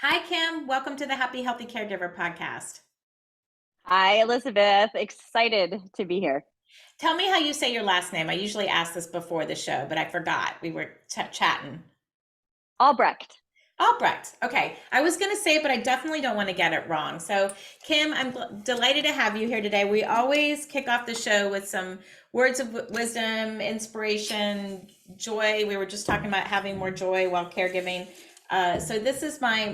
Hi, Kim. Welcome to the Happy Healthy Caregiver podcast. Hi, Elizabeth. Excited to be here. Tell me how you say your last name. I usually ask this before the show, but I forgot. We were chatting. Albrecht. Albrecht. Okay. I was going to say it, but I definitely don't want to get it wrong. So, Kim, I'm delighted to have you here today. We always kick off the show with some words of wisdom, inspiration, joy. We were just talking about having more joy while caregiving. So this is my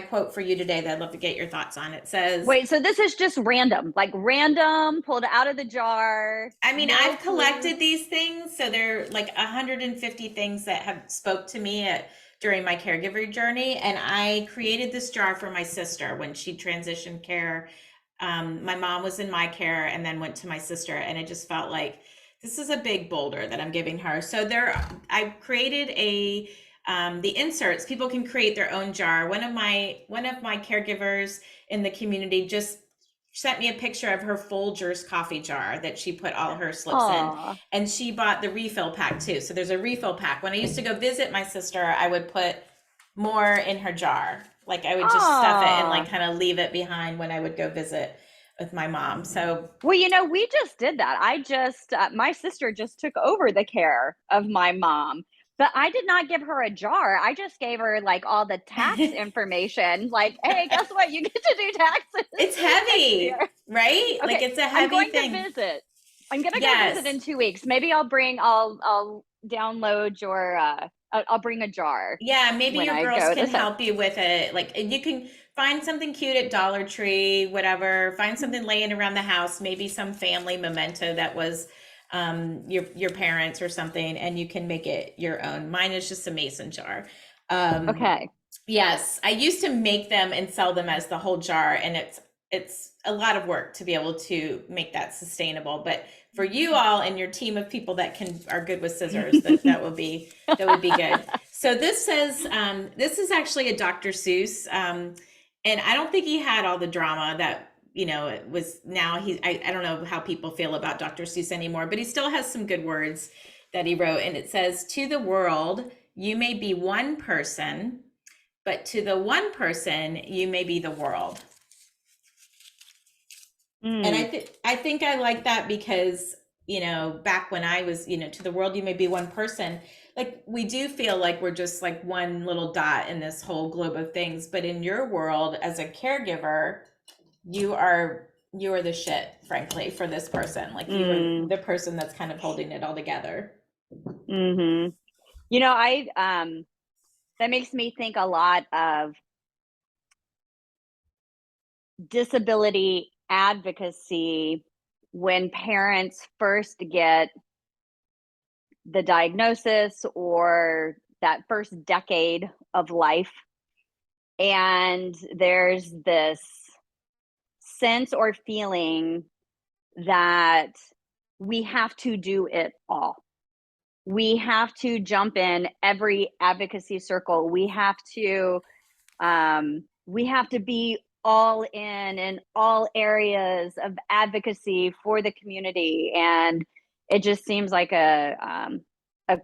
quote for you today that I'd love to get your thoughts on. It says, Wait, so this is just random, like random, pulled out of the jar. I mean, no I've clue. collected these things, so they're like 150 things that have spoke to me during my caregiver journey, and I created this jar for my sister when she transitioned care. My mom was in my care and then went to my sister, and it just felt like this is a big boulder that I'm giving her. So I created the inserts. People can create their own jar. One of my caregivers in the community just sent me a picture of her Folgers coffee jar that she put all her slips in, and she bought the refill pack too. So there's a refill pack. When I used to go visit my sister, I would put more in her jar. Like I would just stuff it and like kind of leave it behind when I would go visit with my mom. So well, we just did that. My sister just took over the care of my mom. But I did not give her a jar. I just gave her like all the tax information. Like, hey, guess what? You get to do taxes. It's heavy, right? Okay, Like it's a heavy I'm going thing. to visit. I'm gonna go visit in 2 weeks. Maybe I'll download your I'll bring a jar. Yeah, maybe when your I girls go can this time. help you with it. Like you can find something cute at Dollar Tree, whatever. Find something laying around the house, maybe some family memento that was your parents or something, and you can make it your own. Mine is just a mason jar. Okay. Yes, I used to make them and sell them as the whole jar, and it's a lot of work to be able to make that sustainable. But for you all and your team of people that are good with scissors, that would be good. So this says this is actually a Dr. Seuss, and I don't think he had all the drama that it was. Now I don't know how people feel about Dr. Seuss anymore, but he still has some good words that he wrote, and it says, "To the world, you may be one person, but to the one person, you may be the world." And I think I like that because, back when I was, to the world, you may be one person. Like we do feel like we're just like one little dot in this whole globe of things. But in your world as a caregiver, you are the shit, frankly, for this person. Like you are the person that's kind of holding it all together. Mm-hmm. That makes me think a lot of disability advocacy when parents first get the diagnosis or that first decade of life. And there's this sense or feeling that we have to do it all. We have to jump in every advocacy circle. We have to be all in all areas of advocacy for the community, and it just seems like a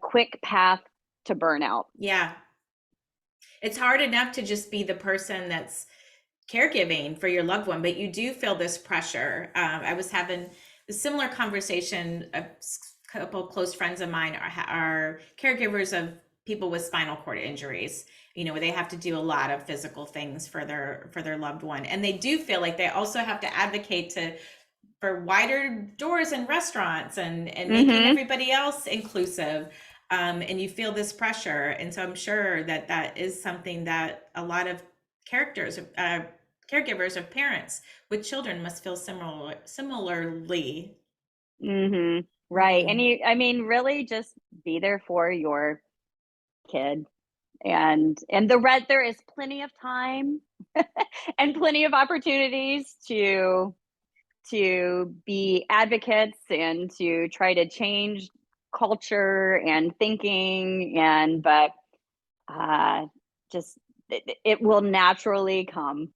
quick path to burnout. Yeah, it's hard enough to just be the person that's caregiving for your loved one, but you do feel this pressure. I was having a similar conversation. A couple close friends of mine are caregivers of people with spinal cord injuries, where they have to do a lot of physical things for their loved one, and they do feel like they also have to advocate for wider doors in restaurants and making everybody else inclusive. And you feel this pressure, and so I'm sure that is something that a lot of caregivers of parents with children must feel similarly. Right. And really just be there for your kid, and there is plenty of time and plenty of opportunities to be advocates and to try to change culture and thinking, but just it will naturally come.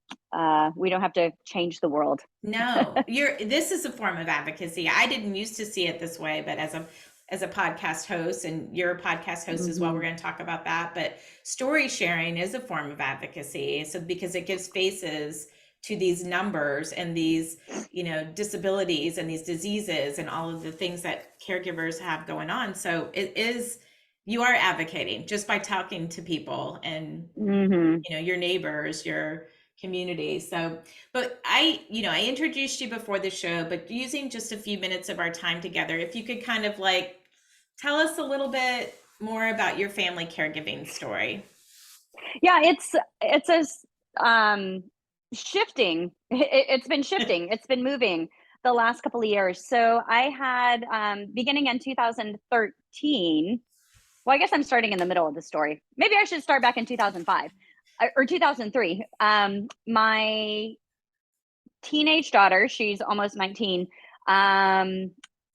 We don't have to change the world. No, this is a form of advocacy. I didn't used to see it this way, but as a as a podcast host, and you're a podcast host as well. We're going to talk about that. But story sharing is a form of advocacy. So because it gives faces to these numbers and these, disabilities and these diseases and all of the things that caregivers have going on. So you are advocating just by talking to people and, your neighbors, your community. So, but I introduced you before the show, but using just a few minutes of our time together, if you could kind of like tell us a little bit more about your family caregiving story. Yeah, it's a shifting. It's been shifting. It's been moving the last couple of years. So I had beginning in 2013. Well, I guess I'm starting in the middle of the story. Maybe I should start back in 2005 or 2003. My teenage daughter, she's almost 19,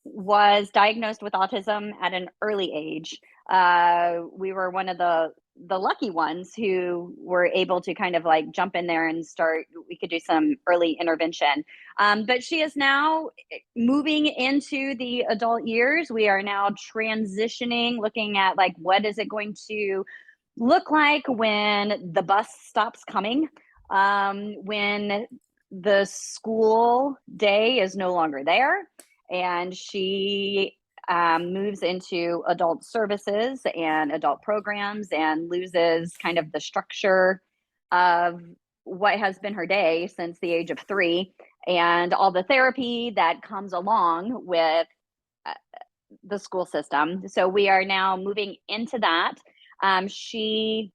was diagnosed with autism at an early age. We were one of the lucky ones who were able to kind of like jump in there and we could do some early intervention. But she is now moving into the adult years. We are now transitioning, looking at like, what is it going to look like when the bus stops coming, when the school day is no longer there, and she moves into adult services and adult programs and loses kind of the structure of what has been her day since the age of 3 and all the therapy that comes along with the school system. So we are now moving into that. She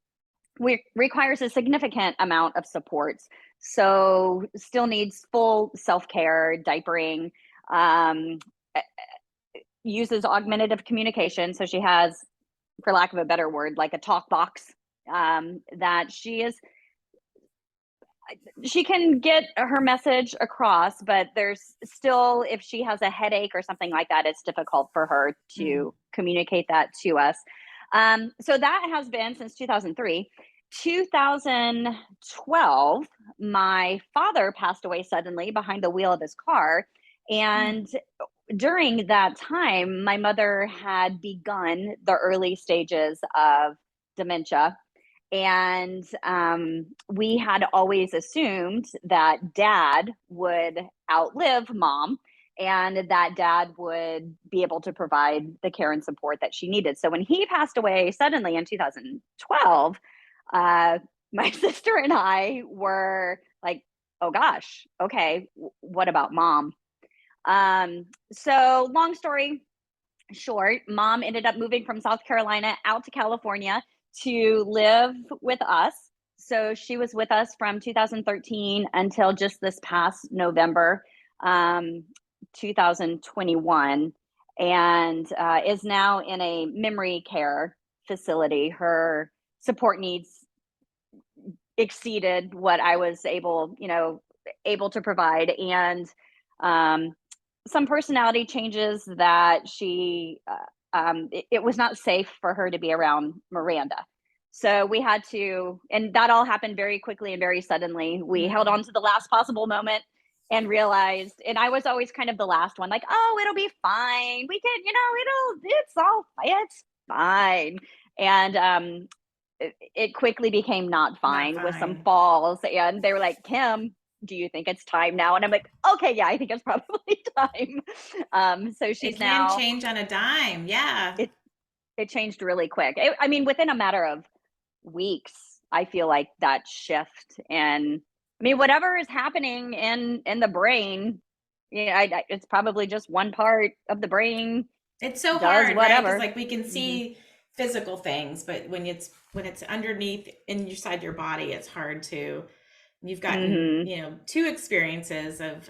requires a significant amount of supports. So still needs full self-care, diapering, uses augmentative communication. So she has, for lack of a better word, like a talk box that she can get her message across, but there's still, if she has a headache or something like that, it's difficult for her to communicate that to us. So that has been since 2003. 2012, my father passed away suddenly behind the wheel of his car. And during that time, my mother had begun the early stages of dementia. And we had always assumed that dad would outlive mom and that dad would be able to provide the care and support that she needed. So when he passed away suddenly in 2012, my sister and I were like, oh gosh, okay, what about mom? So long story short, mom ended up moving from South Carolina out to California to live with us. So she was with us from 2013 until just this past November, 2021, and is now in a memory care facility. Her support needs exceeded what I was able to provide, and some personality changes that she it was not safe for her to be around Miranda. So we had to, and that all happened very quickly and very suddenly. We held on to the last possible moment and realized, and I was always kind of the last one, like, oh, it'll be fine. We can, it's fine. And it quickly became not fine with some falls. And they were like, Kim, do you think it's time now? And I'm like, okay, yeah, I think it's probably time. So she's now. It can change on a dime. Yeah. It changed really quick. I mean, within a matter of weeks, I feel like that shift. And I mean, whatever is happening in the brain, it's probably just one part of the brain. It's so hard, right? Because like we can see physical things, but when it's underneath inside your body, it's hard to. You've gotten 2 experiences of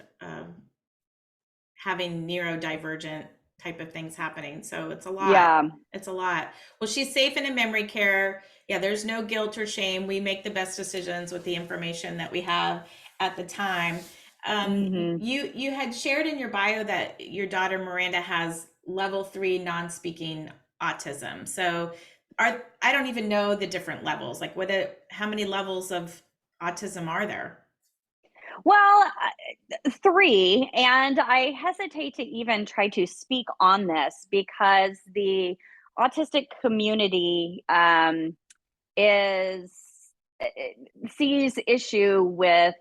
having neurodivergent type of things happening, so it's a lot. Yeah, it's a lot. Well, she's safe and in memory care. Yeah, there's no guilt or shame. We make the best decisions with the information that we have at the time. You had shared in your bio that your daughter Miranda has level 3 non-speaking autism. So I don't even know the different levels. Like how many levels of autism are there? Well, 3, and I hesitate to even try to speak on this because the autistic community is sees issue with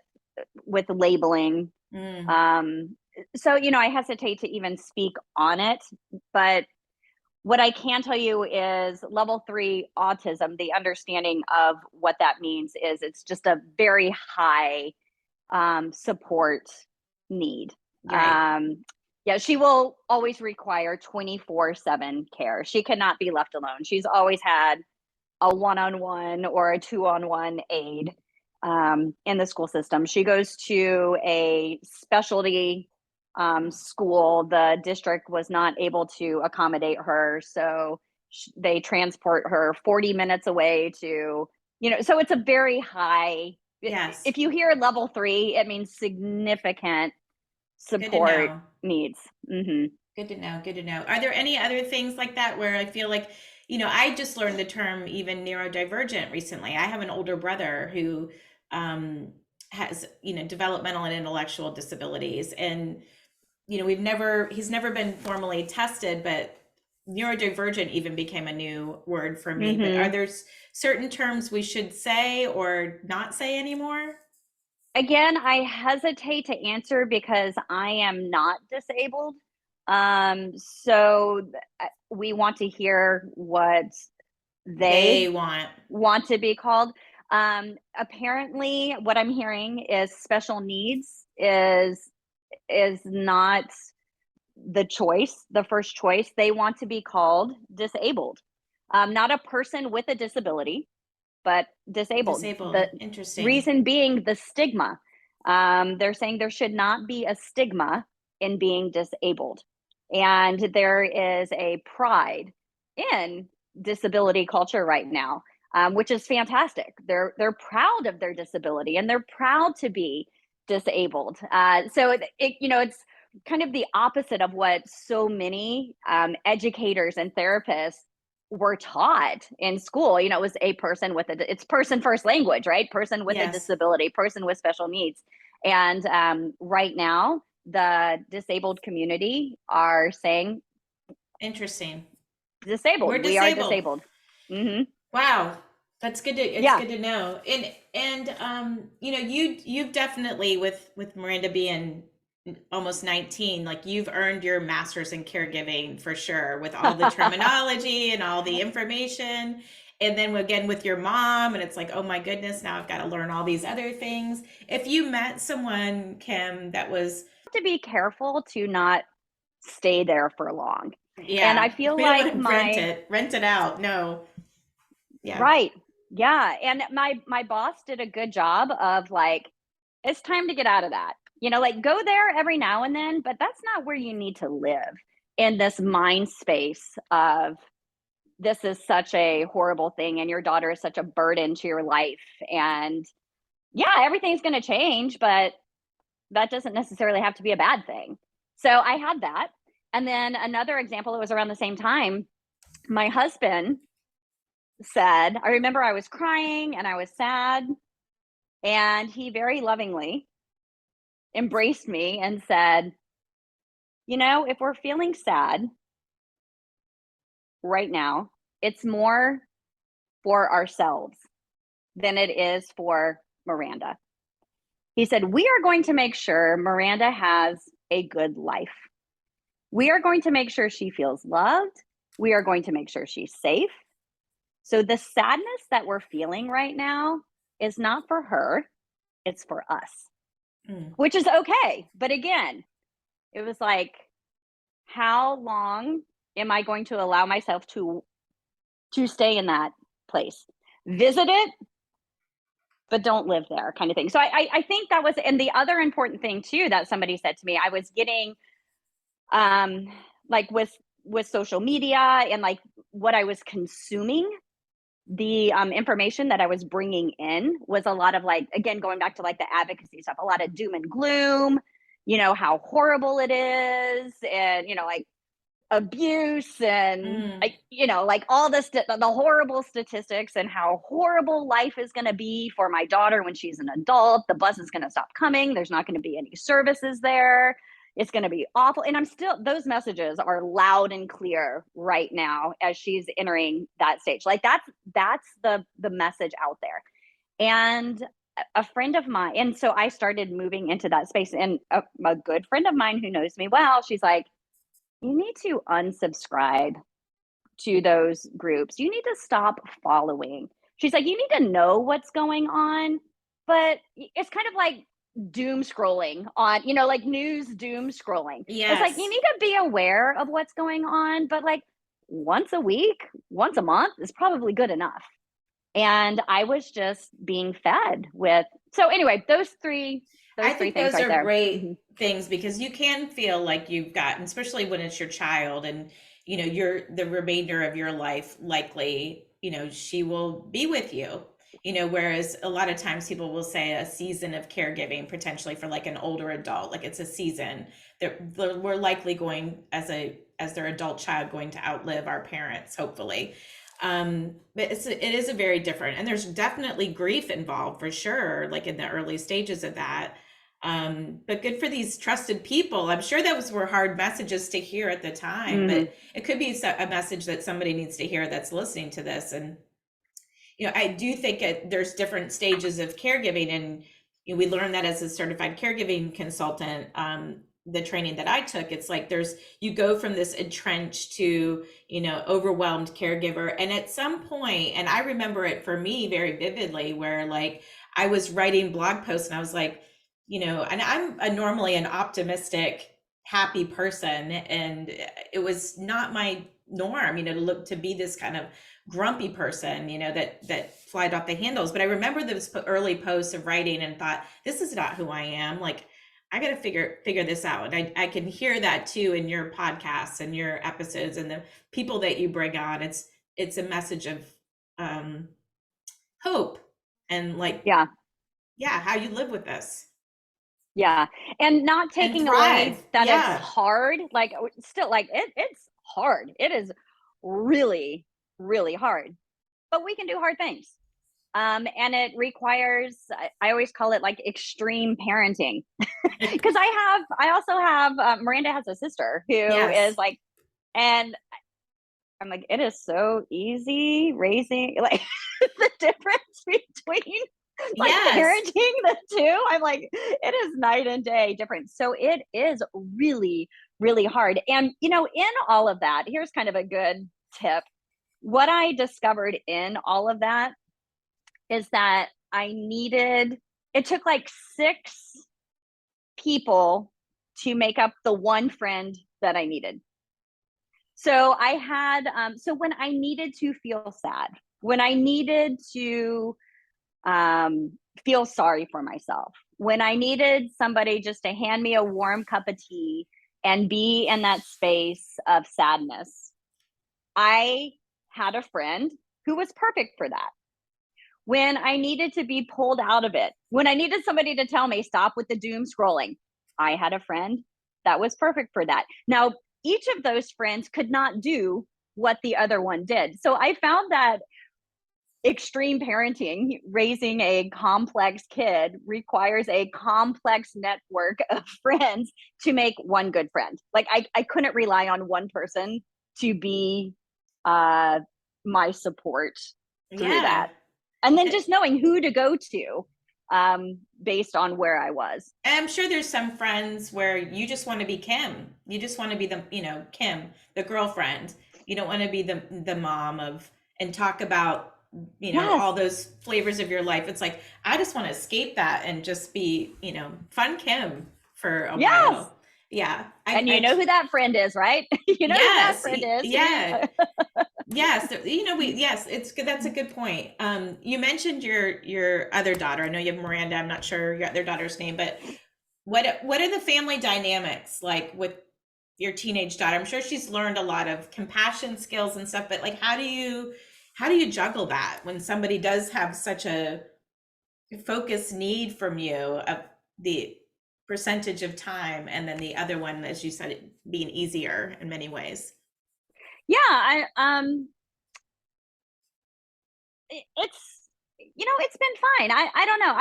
labeling. Mm, So, I hesitate to even speak on it, but what I can tell you is level 3 autism, the understanding of what that means is it's just a very high support need. right. Yeah, she will always require 24/7 care. She cannot be left alone. She's always had a one-on-one or a two-on-one aide in the school system. She goes to a specialty school. The district was not able to accommodate her, so they transport her 40 minutes away to, so it's a very high. Yes. If you hear level 3, it means significant Good to support know. needs. Hmm. Good to know. Good to know. Are there any other things like that where I feel like, I just learned the term even neurodivergent recently. I have an older brother who has, developmental and intellectual disabilities. And, he's never been formally tested, but neurodivergent even became a new word for me. But are Hmm. there certain terms we should say or not say anymore? Again, I hesitate to answer because I am not disabled. So we want to hear what They they want. want to be called. Apparently, what I'm hearing is special needs is not the choice, the first choice. They want to be called disabled, not a person with a disability, but disabled. Disabled. The Interesting. reason being the stigma. They're saying there should not be a stigma in being disabled. And there is a pride in disability culture right now, which is fantastic. They're proud of their disability and they're proud to be disabled. So it's kind of the opposite of what so many educators and therapists were taught in school. It was a person with it's person first language, right? Person with a Yes. disability, person with special needs. And right now, the disabled community are saying Interesting. disabled. We're We are disabled. disabled. Hmm. Wow. That's good to it's Yeah. good to know. And you've definitely with Miranda being almost 19, like you've earned your master's in caregiving for sure with all the terminology and all the information. And then again with your mom, and it's like, oh my goodness, now I've got to learn all these other things. If you met someone, Kim, that was, To be careful to not stay there for long. And I yeah, feel we don't like want to my rent it out. No. Yeah. right. Yeah. And my boss did a good job of like, it's time to get out of that. Like go there every now and then, but that's not where you need to live in this mind space of this is such a horrible thing and your daughter is such a burden to your life. And yeah, everything's going to change, but that doesn't necessarily have to be a bad thing. So I had that. And then another example, it was around the same time. My husband said, I remember I was crying and I was sad, and he very lovingly embraced me and said, if we're feeling sad right now, it's more for ourselves than it is for Miranda. He said, we are going to make sure Miranda has a good life. We are going to make sure she feels loved. We are going to make sure she's safe. So the sadness that we're feeling right now is not for her, it's for us, Mm. which is okay. But again, it was like, how long am I going to allow myself to stay in that place? Visit it, but don't live there, kind of thing. So I think that was, and the other important thing too that somebody said to me, I was getting like with social media and like what I was consuming, the information that I was bringing in was a lot of like, again, going back to like the advocacy stuff, a lot of doom and gloom, how horrible it is, and like abuse and Mm. you know, like all the horrible statistics and how horrible life is going to be for my daughter when she's an adult. The bus is going to stop coming. There's not going to be any services there. It's going to be awful. And I'm still, those messages are loud and clear right now as she's entering that stage. Like that's the message out there. And a friend of mine, and so I started moving into that space, and a good friend of mine who knows me well, she's like, you need to unsubscribe to those groups. You need to stop following. She's like, you need to know what's going on, but it's kind of like doom scrolling on, you know, like news doom scrolling. It's like, you Yes. need to be aware of what's going on, but like once a week, once a month is probably good enough. And I was just being fed with, so anyway, those three I think things those right are there. great things because you can feel like you've gotten, especially when it's your child and you're the remainder of your life likely, she will be with you. Whereas a lot of times people will say a season of caregiving potentially for like an older adult, like it's a season that we're likely going as their adult child going to outlive our parents, hopefully. But it is a very different, and there's definitely grief involved for sure, like in the early stages of that. But good for these trusted people. I'm sure were hard messages to hear at the time, Mm-hmm. but it could be a message that somebody needs to hear that's listening to this. And I do think there's different stages of caregiving, and we learned that as a certified caregiving consultant. The training that I took, it's like you go from this entrenched to overwhelmed caregiver, and at some point, and I remember it for me very vividly, where like I was writing blog posts and I was like, and I'm normally an optimistic, happy person, and it was not my norm, to be this kind of grumpy person, that flied off the handles. But I remember those early posts of writing and thought, this is not who I am. Like, I got to figure this out. And I can hear that too in your podcasts and your episodes and the people that you bring on. It's a message of hope and like, Yeah. how you live with this Yeah. And not and taking away thrive. that it's Yeah. hard. Like still like it's hard. It is really, really hard. But we can do hard things. And it requires, I always call it like extreme parenting. Because I also have, Miranda has a sister who is Yes. like, and I'm like, it is so easy raising, like the difference between like Yes. parenting the two. I'm like, it is night and day difference. So it is really, really hard. And, in all of that, here's kind of a good tip. What I discovered in all of that is that it took like 6 people to make up the one friend that I needed. So I had, so when I needed to feel sad, when I needed to feel sorry for myself, when I needed somebody just to hand me a warm cup of tea and be in that space of sadness, I had a friend who was perfect for that. When I needed to be pulled out of it, when I needed somebody to tell me, stop with the doom scrolling, I had a friend that was perfect for that. Now, each of those friends could not do what the other one did. So I found that extreme parenting, raising a complex kid, requires a complex network of friends to make one good friend. Like I couldn't rely on one person to be my support through Yeah. that. And then just knowing who to go to based on where I was. And I'm sure there's some friends where you just want to be Kim. You just want to be the, Kim, the girlfriend. You don't want to be the mom and talk about, Yes. all those flavors of your life. It's like, I just want to escape that and just be, fun Kim for a Yes. while. Yeah. And you know who that friend is, right? You know who that Yes. friend is. Yeah. Yes, yes, it's good. That's a good point. You mentioned your other daughter. I know you have Miranda. I'm not sure your other daughter's name, but what are the family dynamics like with your teenage daughter? I'm sure she's learned a lot of compassion skills and stuff, but like how do you juggle that when somebody does have such a focused need from you of the percentage of time, and then the other one, as you said, being easier in many ways? Yeah, it's, it's been fine. I don't know.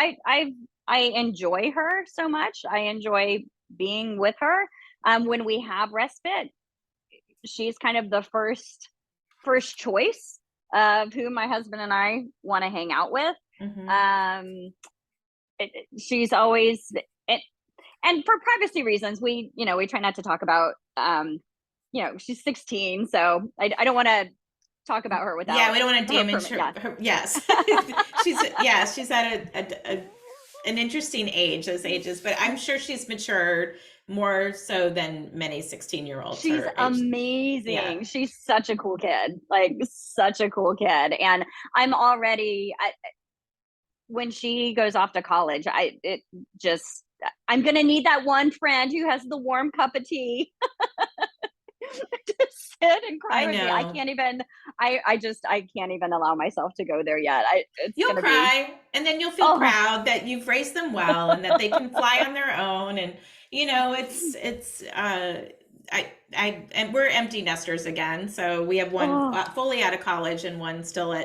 I enjoy her so much. I enjoy being with her. When we have respite, she's kind of the first choice of who my husband and I want to hang out with. Um, she's always, and for privacy reasons, we try not to talk about, she's 16, so I don't want to talk about her without. Yeah, we don't want to her damage permit. Yeah. her. Yes, she's at an interesting age, those ages, but I'm sure she's matured more so than many 16-year-olds. She's amazing. Yeah. She's such a cool kid, like such a cool kid. And I'm already, when she goes off to college, I'm going to need that one friend who has the warm cup of tea to sit and cry with me. I can't even, I can't even allow myself to go there yet. You'll cry and then you'll feel proud that you've raised them well and that they can fly on their own. And, and we're empty nesters again. So we have one fully out of college and one still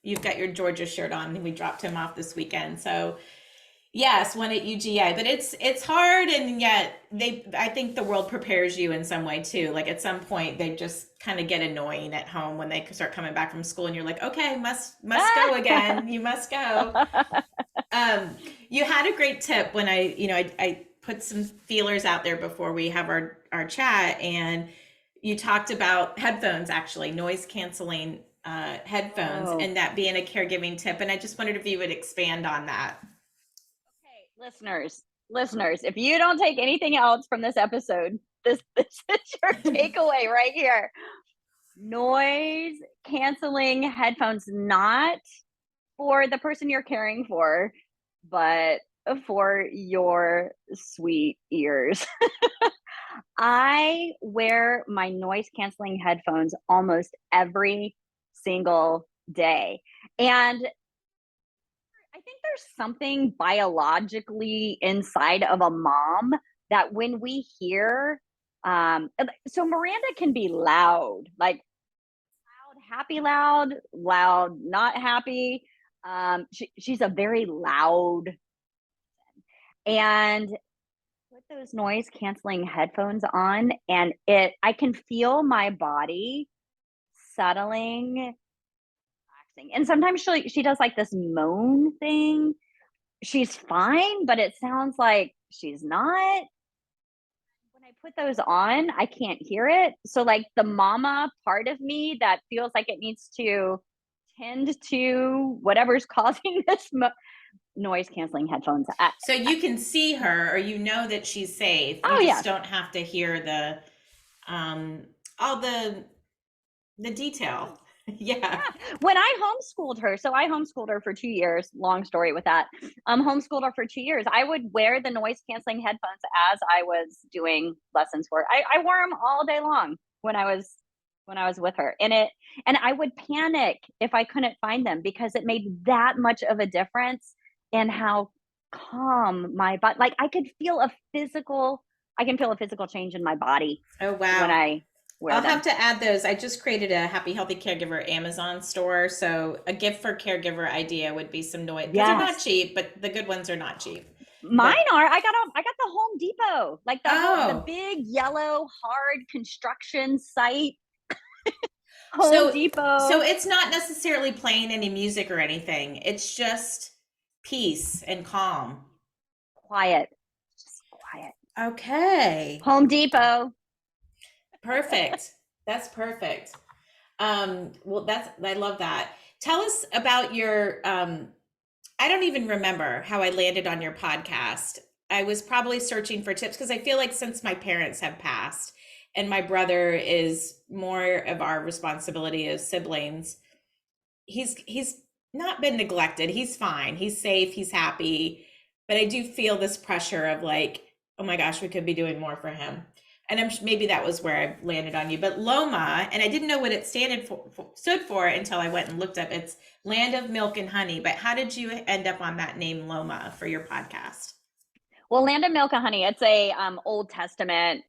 you've got your Georgia shirt on, and we dropped him off this weekend. So yes, one at UGA, but it's hard. And yet I think the world prepares you in some way too. Like at some point they just kind of get annoying at home when they start coming back from school and you're like, okay, must go again. You must go. You had a great tip when I put some feelers out there before we have our chat, and you talked about headphones, actually noise canceling headphones, and that being a caregiving tip. And I just wondered if you would expand on that. Listeners, if you don't take anything else from this episode, this is your takeaway right here. Noise canceling headphones, not for the person you're caring for, but for your sweet ears. I wear my noise canceling headphones almost every single day. And I think there's something biologically inside of a mom that when we hear, so Miranda can be loud, like loud, happy, loud, not happy. She's a very loud, and put those noise canceling headphones on, and I can feel my body settling. And sometimes she does like this moan thing. She's fine, but it sounds like she's not. When I put those on, I can't hear it. So like the mama part of me that feels like it needs to tend to whatever's causing this noise canceling headphones. So you can see her, or that she's safe. You just don't have to hear the all the detail. Yeah. When I homeschooled her, so I homeschooled her for 2 years, long story with that. Homeschooled her for 2 years. I would wear the noise canceling headphones as I was doing lessons for her. I wore them all day long when I was with her. And I would panic if I couldn't find them, because it made that much of a difference in how calm my body, like I can feel a physical change in my body. Oh wow. When I I'll have to add those. I just created a Happy Healthy Caregiver Amazon store. So a gift for caregiver idea would be some noise. Yes. They're not cheap, but the good ones are not cheap. Mine are. I got the Home Depot, like the big yellow hard construction site. Home Depot. So it's not necessarily playing any music or anything. It's just peace and calm. Quiet. Just quiet. Okay. Home Depot. Perfect. That's perfect. Well, I love that. Tell us about your, I don't even remember how I landed on your podcast. I was probably searching for tips because I feel like since my parents have passed and my brother is more of our responsibility as siblings, he's not been neglected. He's fine. He's safe. He's happy. But I do feel this pressure of like, oh my gosh, we could be doing more for him. And maybe that was where I landed on you. But LOMAH, and I didn't know what it stood for until I went and looked up. It's Land of Milk and Honey. But how did you end up on that name, LOMAH, for your podcast? Well, Land of Milk and Honey, it's a Old Testament,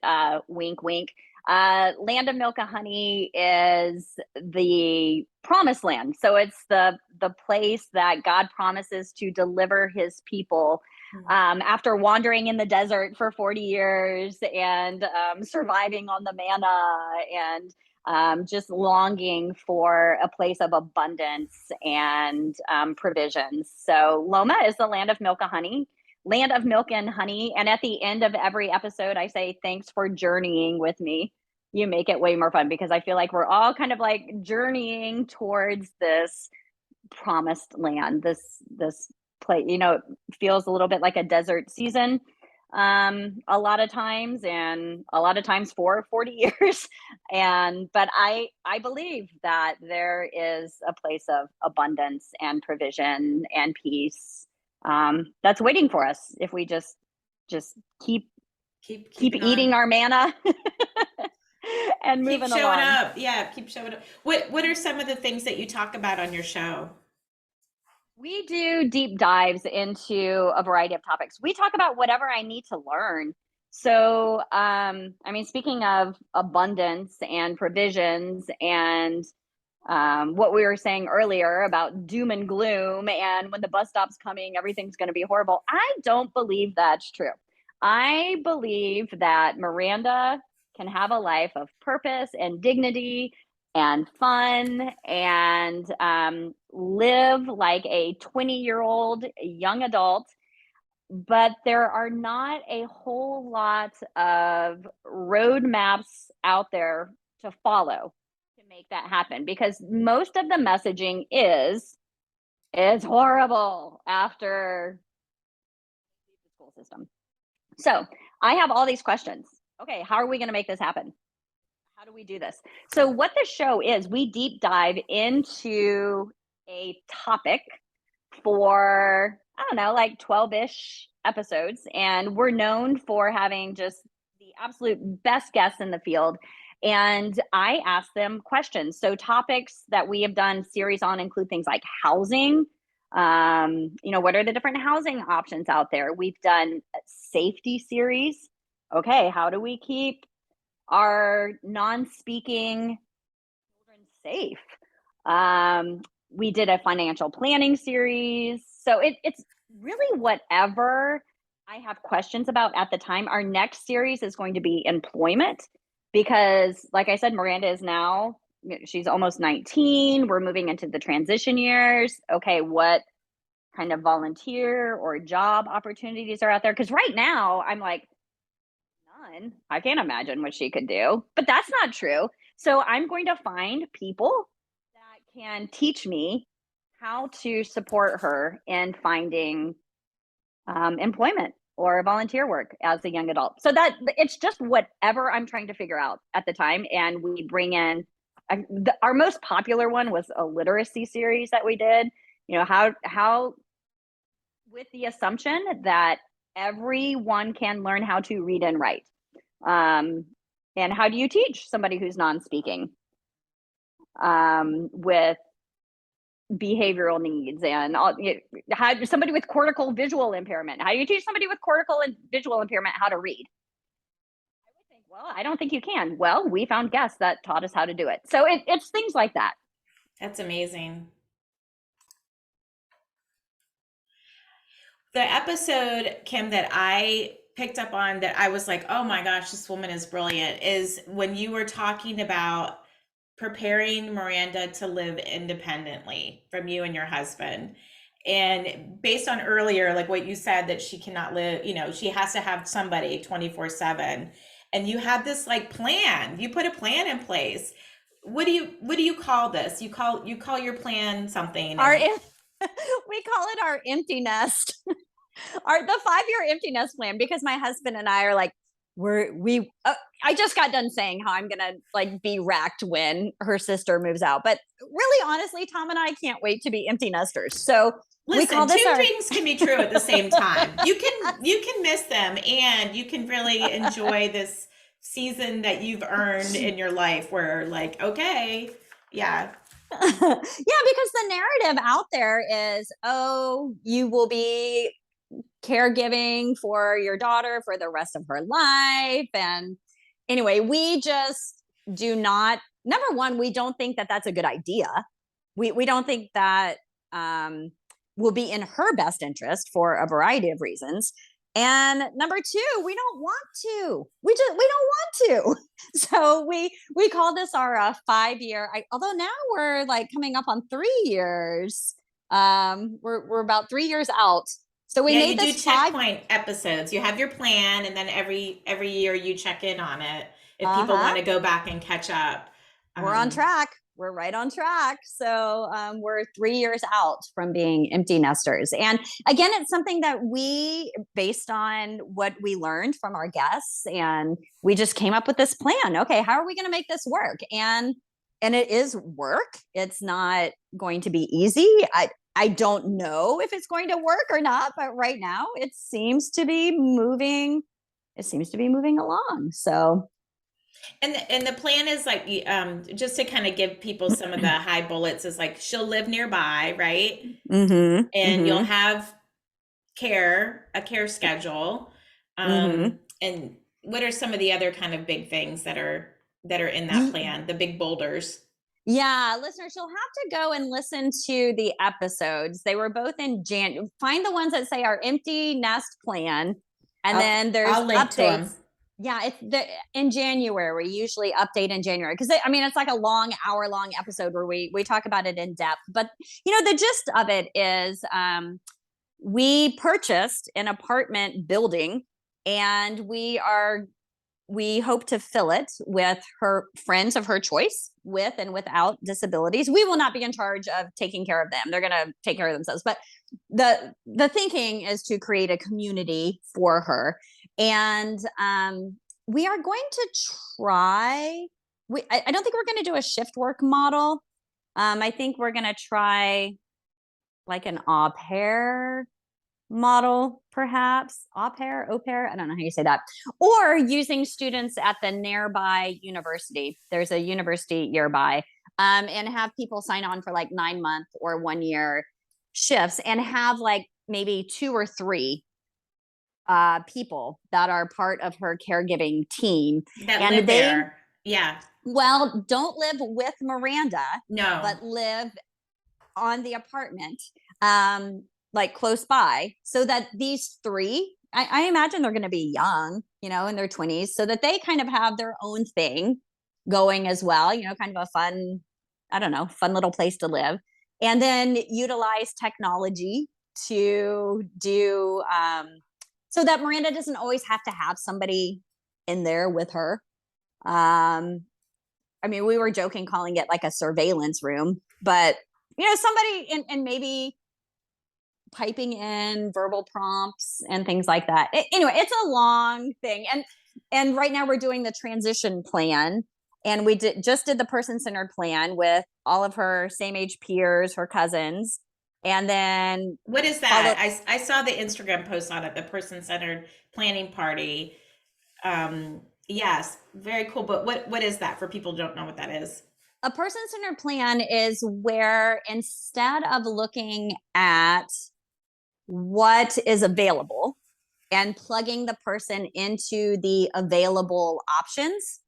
wink, wink, Land of Milk and Honey is the promised land. So it's the place that God promises to deliver his people after wandering in the desert for 40 years and surviving on the manna and just longing for a place of abundance and provisions. So LOMAH is the land of milk and honey. Land of Milk and Honey. And at the end of every episode, I say, thanks for journeying with me. You make it way more fun because I feel like we're all kind of like journeying towards this promised land, this place, it feels a little bit like a desert season a lot of times, and a lot of times for 40 years. But I believe that there is a place of abundance and provision and peace that's waiting for us if we just keep eating our manna and moving showing along. up. Yeah, keep showing up. What are some of the things that you talk about on your show? We do deep dives into a variety of topics. We talk about whatever I need to learn. So, speaking of abundance and provisions and what we were saying earlier about doom and gloom, and when the bus stop's coming, everything's going to be horrible. I don't believe that's true. I believe that Miranda can have a life of purpose and dignity and fun and live like a 20-year-old young adult. But there are not a whole lot of roadmaps out there to follow to make that happen, because most of the messaging is it's horrible after the school system. So I have all these questions. Okay, how are we going to make this happen? How do we do this? So what the show is, we deep dive into a topic for, I don't know, like 12-ish episodes. And we're known for having just the absolute best guests in the field. And I ask them questions. So topics that we have done series on include things like housing. What are the different housing options out there? We've done a safety series. Okay, how do we keep our non-speaking children safe? We did a financial planning series. So it's really whatever I have questions about at the time. Our next series is going to be employment because, like I said, Miranda is now, she's almost 19. We're moving into the transition years. Okay, what kind of volunteer or job opportunities are out there? Because right now I'm like, none. I can't imagine what she could do, but that's not true. So I'm going to find people that can teach me how to support her in finding employment or volunteer work as a young adult. So that it's just whatever I'm trying to figure out at the time. And we bring in our most popular one was a literacy series that we did. How with the assumption that everyone can learn how to read and write. And how do you teach somebody who's non-speaking with behavioral needs and how somebody with cortical visual impairment? How do you teach somebody with cortical and visual impairment how to read? I would think, well, I don't think you can. Well, we found guests that taught us how to do it. So it's things like that. That's amazing. The episode, Kim, that I picked up on that I was like, oh my gosh, this woman is brilliant, is when you were talking about preparing Miranda to live independently from you and your husband. And based on earlier, like what you said, that she cannot live, she has to have somebody 24/7. And you had this like plan, you put a plan in place. What do you call this? You call your plan something. We call it our empty nest. The 5-year empty nest plan, because my husband and I are like, I just got done saying how I'm gonna like be wrecked when her sister moves out, but really honestly, Tom and I can't wait to be empty nesters. So listen, we call this two things can be true at the same time. You can miss them and you can really enjoy this season that you've earned in your life where like, okay, yeah. Yeah, because the narrative out there is, oh, you will be caregiving for your daughter for the rest of her life, and anyway, we just do not, number one, we don't think that that's a good idea. We don't think that will be in her best interest for a variety of reasons. And number two, we don't want to. We don't want to. So we call this our 5-year. Although now we're like coming up on 3 years. We're about 3 years out. So we made you do this checkpoint episodes. You have your plan, and then every year you check in on it if people want to go back and catch up. We're on track. We're right on track. So we're 3 years out from being empty nesters. And again, it's something that we, based on what we learned from our guests, and we just came up with this plan. Okay, how are we going to make this work? And it is work. It's not going to be easy. I don't know if it's going to work or not, but right now it seems to be moving. It seems to be moving along. So. And the plan is like, just to kind of give people some of the high bullets, is like, she'll live nearby, right? Mm-hmm, and you'll have a care schedule. And what are some of the other kind of big things that are in that plan, the big boulders? Yeah, listeners, you'll have to go and listen to the episodes. They were both in January. Find the ones that say our empty nest plan. And then there's I'll link updates. To them. Yeah, in January. We usually update in January because it's like a long hour-long episode where we talk about it in depth. But the gist of it is we purchased an apartment building, and we hope to fill it with her friends of her choice, with and without disabilities. We will not be in charge of taking care of them. They're going to take care of themselves. But the thinking is to create a community for her. And we are going to try, I don't think we're going to do a shift work model. I think we're going to try like an au pair model, perhaps. Au pair, I don't know how you say that. Or using students at the nearby university. There's a university nearby, and have people sign on for like 9-month or 1 year shifts, and have like maybe 2 or 3 people that are part of her caregiving team. That live there. Yeah. Well, don't live with Miranda. No. But live on the apartment. Like close by, so that these 3, I imagine they're going to be young, in their 20s, so that they kind of have their own thing going as well, kind of a fun little place to live. And then utilize technology to do, so that Miranda doesn't always have to have somebody in there with her. We were joking calling it like a surveillance room, but, somebody and maybe typing in verbal prompts and things like that. Anyway, it's a long thing. And right now we're doing the transition plan, and we just did the person-centered plan with all of her same age peers, her cousins. And then what is that? I saw the Instagram post on it, the person-centered planning party. Yes, very cool. But what is that for people who don't know what that is? A person-centered plan is where, instead of looking at what is available and plugging the person into the available options,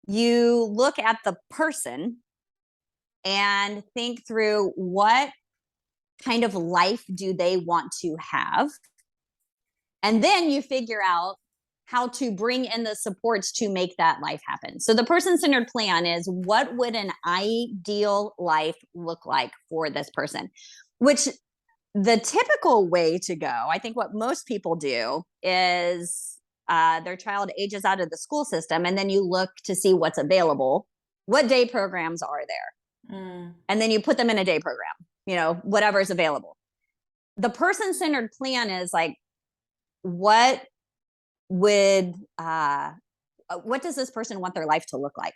you look at the person and think through what kind of life do they want to have. And then you figure out how to bring in the supports to make that life happen. So the person-centered plan is, what would an ideal life look like for this person? Which the typical way to go, I think what most people do is their child ages out of the school system, and then you look to see what's available. What day programs are there? And then you put them in a day program, whatever is available. The person-centered plan is like, what does this person want their life to look like?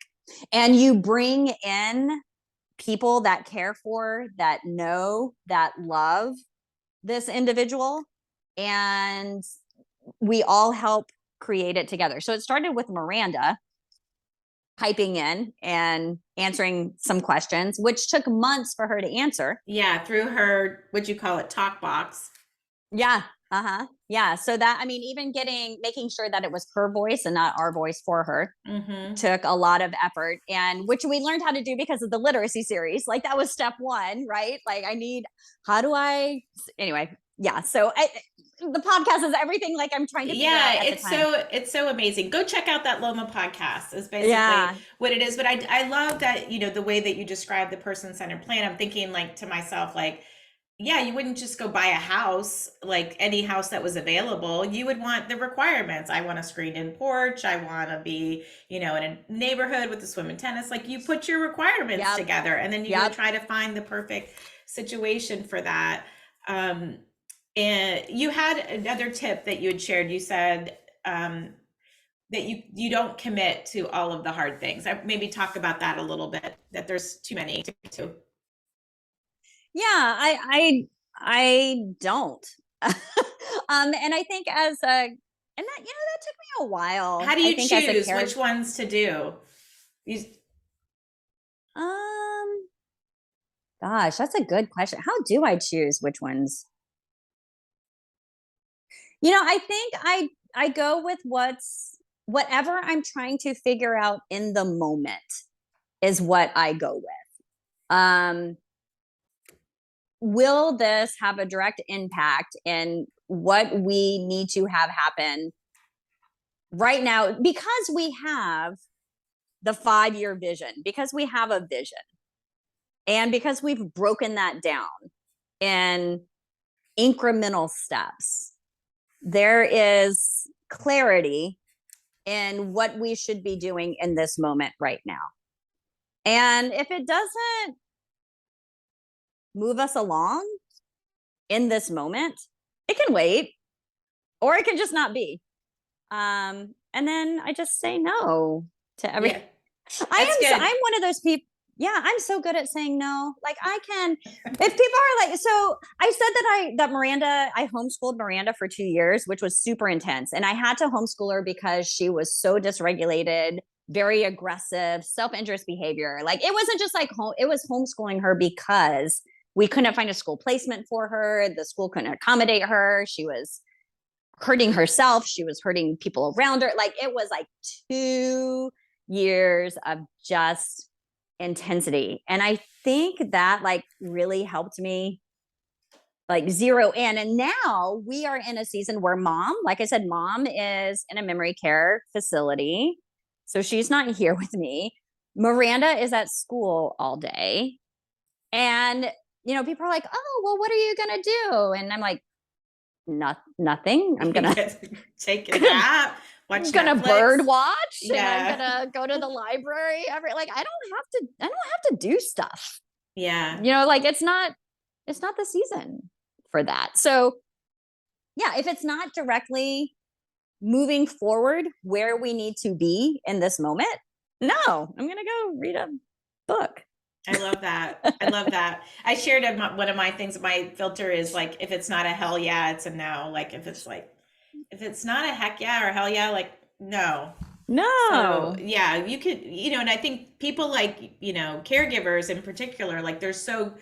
And you bring in people that care for, that know, that love this individual, and we all help create it together. So it started with Miranda typing in and answering some questions, which took months for her to answer. Yeah, through her, what'd you call it, talk box. Yeah, Yeah. So that, I mean, even making sure that it was her voice and not our voice for her took a lot of effort, and which we learned how to do because of the literacy series. Like that was step one, right? Like anyway. Yeah. So the podcast is everything like I'm trying to figure out at the time. It's so amazing. Go check out that Loma podcast is basically what it is. But I love that, the way that you describe the person-centered plan. I'm thinking like to myself, like, yeah, you wouldn't just go buy a house, like any house that was available. You would want the requirements. I want a screened-in porch. I want to be, in a neighborhood with a swim and tennis. Like you put your requirements together, and then you go try to find the perfect situation for that. And you had another tip that you had shared. You said that you don't commit to all of the hard things. Maybe talk about that a little bit, that there's too many to get to. Yeah, I don't. And I think that took me a while. How do you I think choose which ones to do? Gosh, that's a good question. How do I choose which ones? I think I go with whatever I'm trying to figure out in the moment is what I go with. Will this have a direct impact in what we need to have happen right now? Because we have the 5-year vision, because we have a vision, and because we've broken that down in incremental steps, there is clarity in what we should be doing in this moment right now. And if it doesn't move us along in this moment, it can wait, or it can just not be. And then I just say no to everything. Yeah. I'm one of those people. Yeah, I'm so good at saying no. Like if people are like, so I said that Miranda, I homeschooled Miranda for 2 years, which was super intense. And I had to homeschool her because she was so dysregulated, very aggressive, self-injurious behavior. Like it wasn't just like it was homeschooling her because we couldn't find a school placement for her. The school couldn't accommodate her. She was hurting herself. She was hurting people around her. Like it was like 2 years of just intensity. And I think that like really helped me like zero in. And now we are in a season where like I said, mom is in a memory care facility. So she's not here with me. Miranda is at school all day. And, people are like, oh, well, what are you going to do? And I'm like, nothing. I'm going to take a nap. I'm gonna bird watch, and I'm gonna go to the library. Like I don't have to do stuff. Yeah, like it's not the season for that. So yeah, if it's not directly moving forward where we need to be in this moment, no, I'm gonna go read a book. I love that. I love that. I shared one of my things. My filter is like, if it's not a hell yeah, it's a no. Like if it's not a heck yeah or hell yeah, like no. So yeah, you could, and I think people like, caregivers in particular, like they're so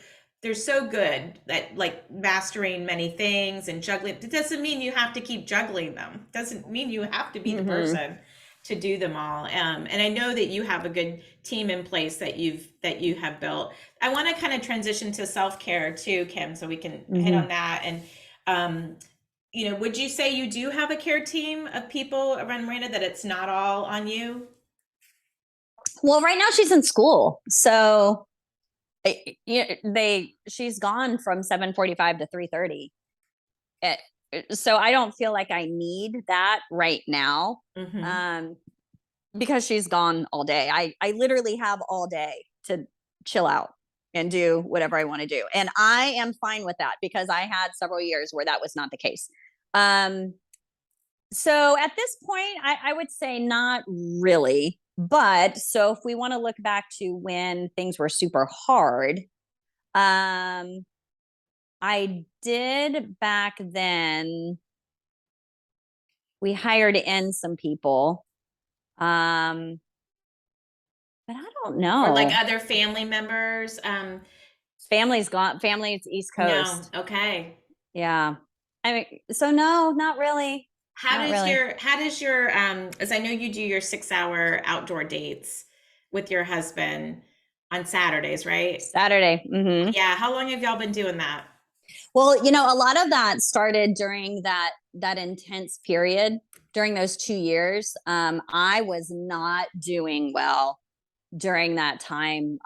good at like mastering many things and juggling. It doesn't mean you have to keep juggling them. It doesn't mean you have to be the person to do them all. And I know that you have a good team in place that you have built. I want to kind of transition to self-care too, Kim, so we can hit on that. And, would you say you do have a care team of people around Miranda, that it's not all on you? Well, right now she's in school. So she's gone from 7:45 to 3:30. So I don't feel like I need that right now. Because she's gone all day. I literally have all day to chill out and do whatever I want to do. And I am fine with that because I had several years where that was not the case. So at this point, I would say not really. But so if we want to look back to when things were super hard, I did back then, we hired in some people. But I don't know. Or like other family members. Family's gone. Family's East Coast. No. Okay. Yeah. I mean, so no, not really. How Not does really. your as I know you do your 6 hour outdoor dates with your husband on Saturdays, right? Saturday. Yeah. How long have y'all been doing that? Well, a lot of that started during that intense period during those 2 years. I was not doing well during that time,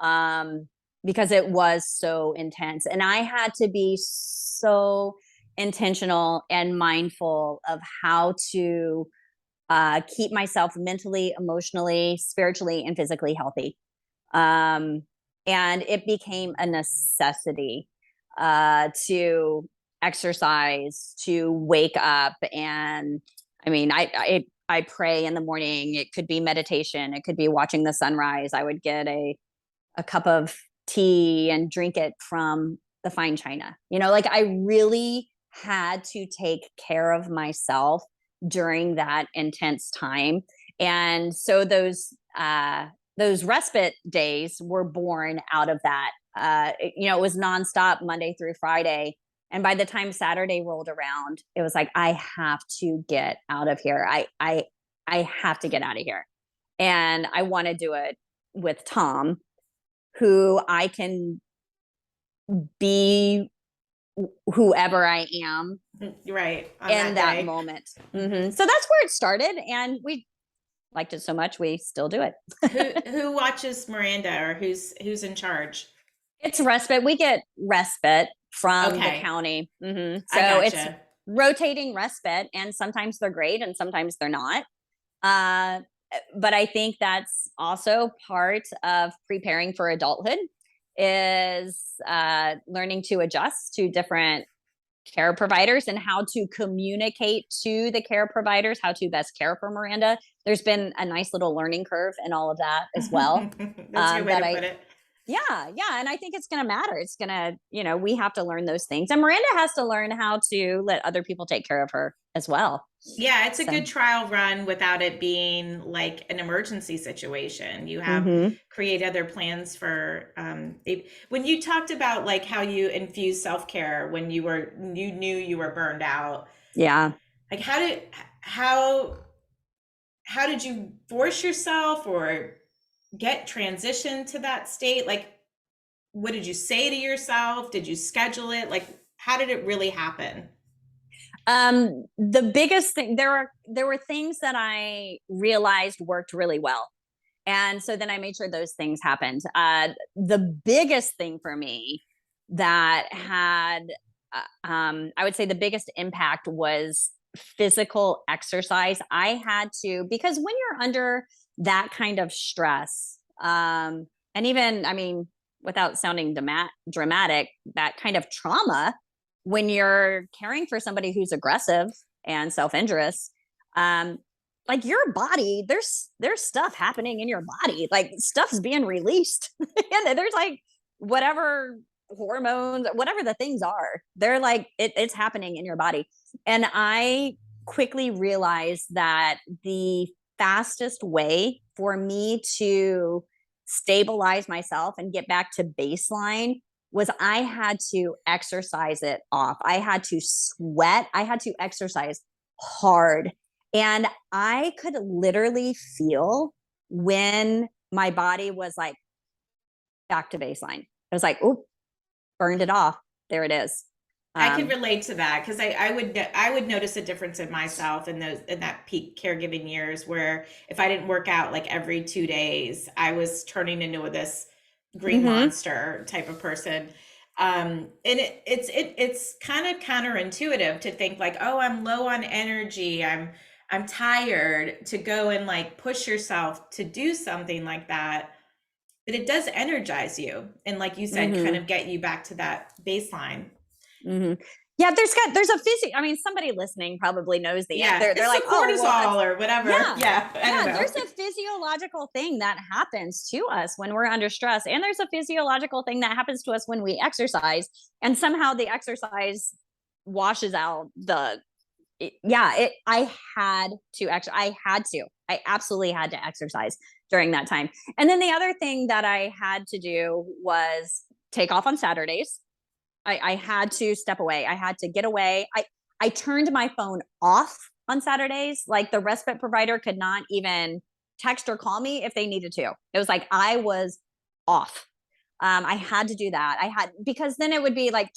because it was so intense, and I had to be so intentional and mindful of how to keep myself mentally, emotionally, spiritually, and physically healthy. Um, and it became a necessity to exercise, to wake up. And I mean, I pray in the morning. It could be meditation. It could be watching the sunrise. I would get a cup of tea and drink it from the fine china. Like I really had to take care of myself during that intense time. And so those respite days were born out of that. It was nonstop Monday through Friday. And by the time Saturday rolled around, it was like, I have to get out of here. I have to get out of here. And I want to do it with Tom, who I can be whoever I am Right. On in that day. moment. So that's where it started. And we liked it so much, we still do it. Who watches Miranda, or who's in charge? It's respite. We get respite from the Okay. county. I So it's gotcha. rotating respite, and sometimes they're great and sometimes they're not. Uh, but I think that's also part of preparing for adulthood, is learning to adjust to different care providers and how to communicate to the care providers how to best care for Miranda. There's been a nice little learning curve in all of that as well. That's a good way That to I put it. Yeah, and I think it's going to matter. It's going to, we have to learn those things. And Miranda has to learn how to let other people take care of her as well. Yeah, it's a So, good trial run without it being like an emergency situation. You have mhm. create other plans for when you talked about like how you infuse self-care when you knew you were burned out. Yeah. Like how did you force yourself or get transitioned to that state? Like what did you say to yourself? Did you schedule it? Like how did it really happen? The biggest thing, there were things that I realized worked really well. And so then I made sure those things happened. The biggest thing for me that had, I would say the biggest impact was physical exercise. I had to, because when you're under that kind of stress, and even, I mean, without sounding dramatic, that kind of trauma, when you're caring for somebody who's aggressive and self-injurious, um, like your body, there's stuff happening in your body, like stuff's being released, and there's like whatever hormones, whatever the things are, they're like it's happening in your body. And I quickly realized that the fastest way for me to stabilize myself and get back to baseline was I had to exercise it off. I had to sweat. I had to exercise hard. And I could literally feel when my body was like back to baseline. It was like, oop, burned it off. There it is. I can relate to that because I would notice a difference in myself in that peak caregiving years where if I didn't work out like every 2 days, I was turning into this green Mhm. monster type of person. And it's kind of counterintuitive to think like, oh, I'm low on energy, I'm tired, to go and like push yourself to do something like that. But it does energize you, and like you said, kind Mhm. of get you back to that baseline. Mhm. Yeah, there's a physio. I mean, somebody listening probably knows the answer. Yeah, They're it's like, the "Oh, well, that's." cortisol or whatever. Yeah. Yeah, I don't Yeah, know. there's a physiological thing that happens to us when we're under stress, and there's a physiological thing that happens to us when we exercise, and somehow the exercise washes out I had to I absolutely had to exercise during that time. And then the other thing that I had to do was take off on Saturdays. I had to step away. I had to get away. I turned my phone off on Saturdays. Like the respite provider could not even text or call me if they needed to. It was like I was off. I had to do that. Because then it would be like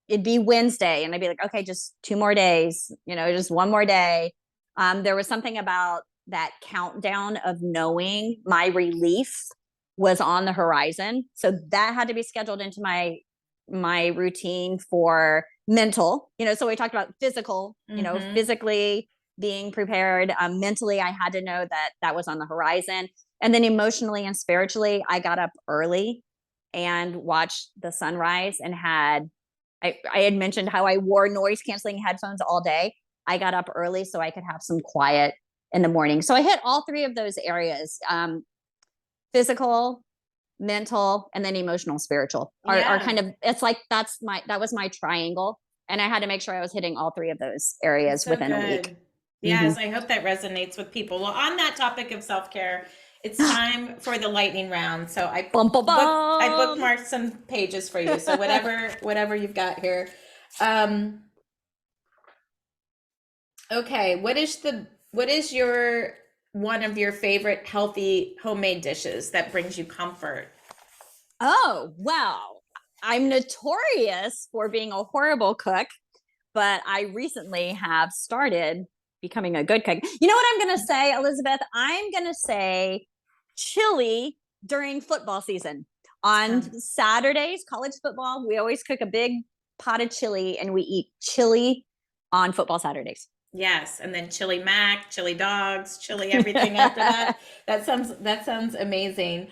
it'd be Wednesday and I'd be like, okay, just 2 more days, just one more day. There was something about that countdown of knowing my relief was on the horizon. So that had to be scheduled into my routine for mental, so we talked about physical, physically being prepared. Mentally, I had to know that was on the horizon. And then emotionally and spiritually, I got up early and watched the sunrise and I had mentioned how I wore noise canceling headphones all day. I got up early so I could have some quiet in the morning. So I hit all 3 of those areas, physical, mental, and then emotional, spiritual are kind of, it's like, that was my triangle. And I had to make sure I was hitting all 3 of those areas within a week. Yes, I hope that resonates with people. Well, on that topic of self-care, it's time for the lightning round. So I bookmarked some pages for you. So whatever you've got here. Okay, what is your one of your favorite healthy homemade dishes that brings you comfort? Oh, well, I'm notorious for being a horrible cook, but I recently have started becoming a good cook. You know what I'm going to say, Elizabeth? I'm going to say chili during football season. On Saturdays, college football, we always cook a big pot of chili and we eat chili on football Saturdays. Yes, and then chili mac, chili dogs, chili everything after that. That sounds amazing.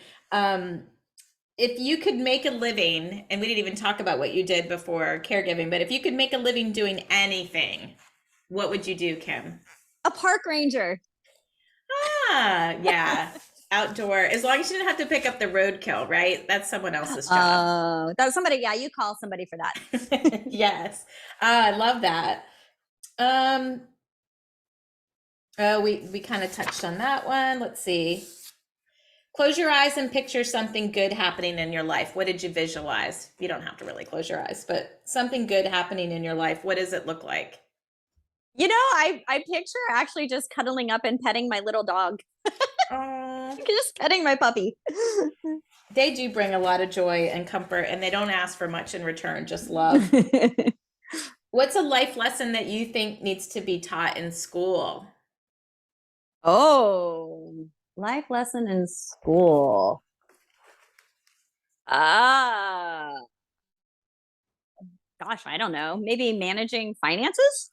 If you could make a living, and we didn't even talk about what you did before caregiving, but if you could make a living doing anything, what would you do, Kim? A park ranger. Yeah. Outdoor, as long as you didn't have to pick up the roadkill, right? That's someone else's job. Oh, that was somebody. Yeah, you call somebody for that. Yes. I love that. We kind of touched on that one. Let's see. Close your eyes and picture something good happening in your life. What did you visualize? You don't have to really close your eyes, but something good happening in your life. What does it look like? I picture actually just cuddling up and petting my little dog. Just petting my puppy. They do bring a lot of joy and comfort, and they don't ask for much in return, just love. What's a life lesson that you think needs to be taught in school? Oh, life lesson in school. Gosh, I don't know. Maybe managing finances?